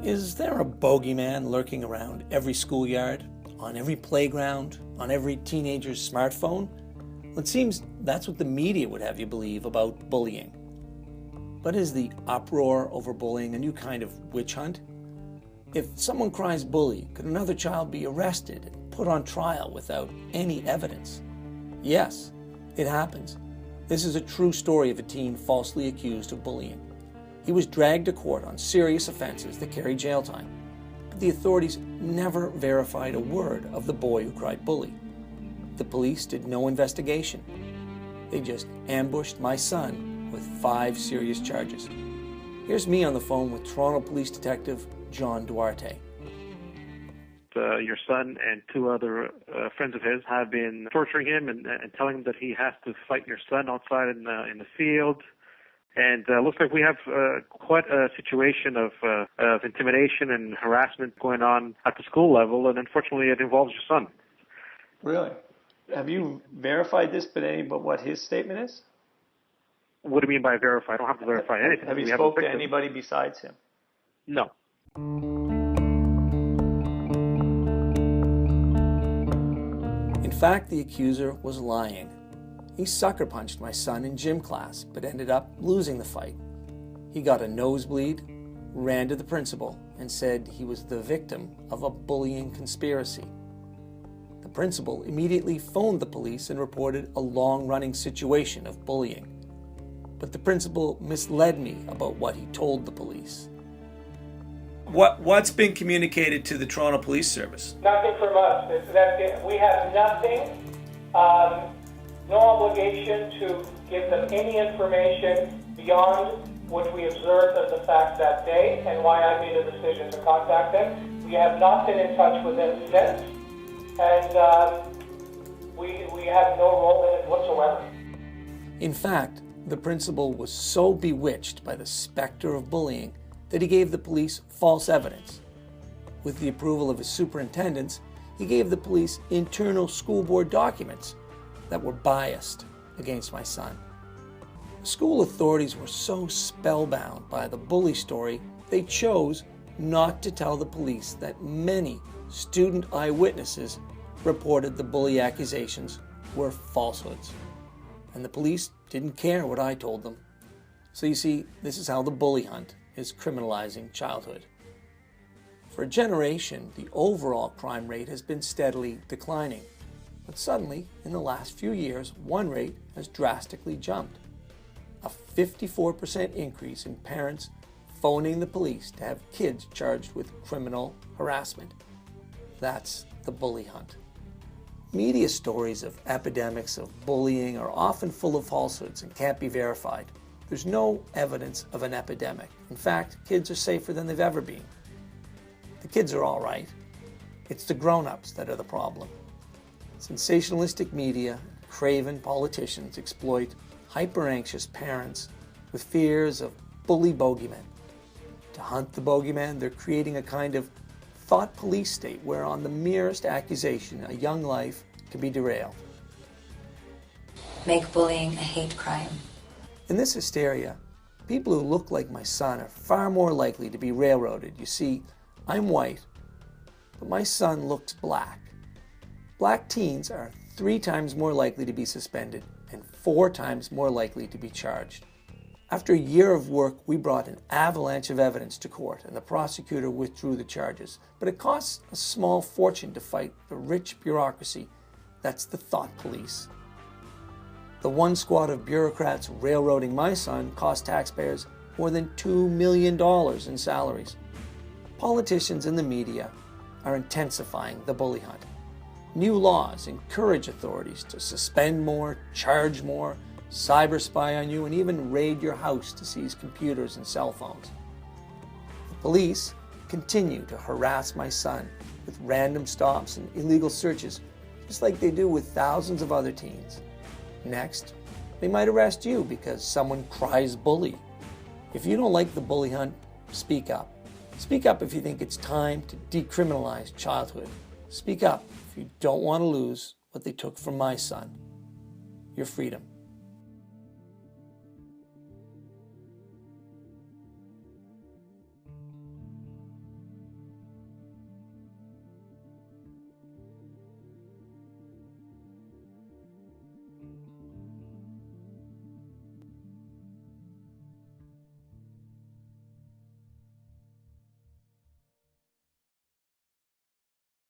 Is there a bogeyman lurking around every schoolyard, on every playground, on every teenager's smartphone? Well, it seems that's what the media would have you believe about bullying. But is the uproar over bullying a new kind of witch hunt? If someone cries bully, could another child be arrested and put on trial without any evidence? Yes, it happens. This is a true story of a teen falsely accused of bullying. He was dragged to court on serious offenses that carried jail time. But the authorities never verified a word of the boy who cried bully. The police did no investigation. They just ambushed my son with 5 serious charges. Here's me on the phone with Toronto Police Detective John Duarte. Your son and 2 other friends of his have been torturing him and telling him that he has to fight your son outside in the field. And looks like we have quite a situation of intimidation and harassment going on at the school level, and unfortunately it involves your son. Really? Have you verified this but what his statement is? What do you mean by verify? I don't have to verify anything. Have you spoken to anybody besides him? No. In fact, the accuser was lying. He sucker punched my son in gym class, but ended up losing the fight. He got a nosebleed, ran to the principal, and said he was the victim of a bullying conspiracy. The principal immediately phoned the police and reported a long-running situation of bullying. But the principal misled me about what he told the police. What's been communicated to the Toronto Police Service? Nothing from us. We have nothing, no obligation to give them any information beyond what we observed as the facts that day and why I made a decision to contact them. We have not been in touch with them since, and we have no role in it whatsoever. In fact, the principal was so bewitched by the specter of bullying that he gave the police false evidence. With the approval of his superintendents, he gave the police internal school board documents that were biased against my son. The school authorities were so spellbound by the bully story, they chose not to tell the police that many student eyewitnesses reported the bully accusations were falsehoods. And the police didn't care what I told them. So you see, this is how the bully hunt is criminalizing childhood. For a generation, the overall crime rate has been steadily declining. But suddenly, in the last few years, one rate has drastically jumped. A 54% increase in parents phoning the police to have kids charged with criminal harassment. That's the bully hunt. Media stories of epidemics of bullying are often full of falsehoods and can't be verified. There's no evidence of an epidemic. In fact, kids are safer than they've ever been. The kids are all right. It's the grown-ups that are the problem. Sensationalistic media, craven politicians exploit hyper-anxious parents with fears of bully bogeymen. To hunt the bogeyman, they're creating a kind of thought police state where on the merest accusation, a young life can be derailed. Make bullying a hate crime. In this hysteria, people who look like my son are far more likely to be railroaded. You see, I'm white, but my son looks black. Black teens are 3 times more likely to be suspended and 4 times more likely to be charged. After a year of work, we brought an avalanche of evidence to court, and the prosecutor withdrew the charges. But it costs a small fortune to fight the rich bureaucracy that's the thought police. The one squad of bureaucrats railroading my son cost taxpayers more than $2 million in salaries. Politicians and the media are intensifying the bully hunt. New laws encourage authorities to suspend more, charge more, cyber spy on you, and even raid your house to seize computers and cell phones. The police continue to harass my son with random stops and illegal searches, just like they do with thousands of other teens. Next, they might arrest you because someone cries bully. If you don't like the bully hunt, speak up. Speak up if you think it's time to decriminalize childhood. Speak up if you don't want to lose what they took from my son, your freedom.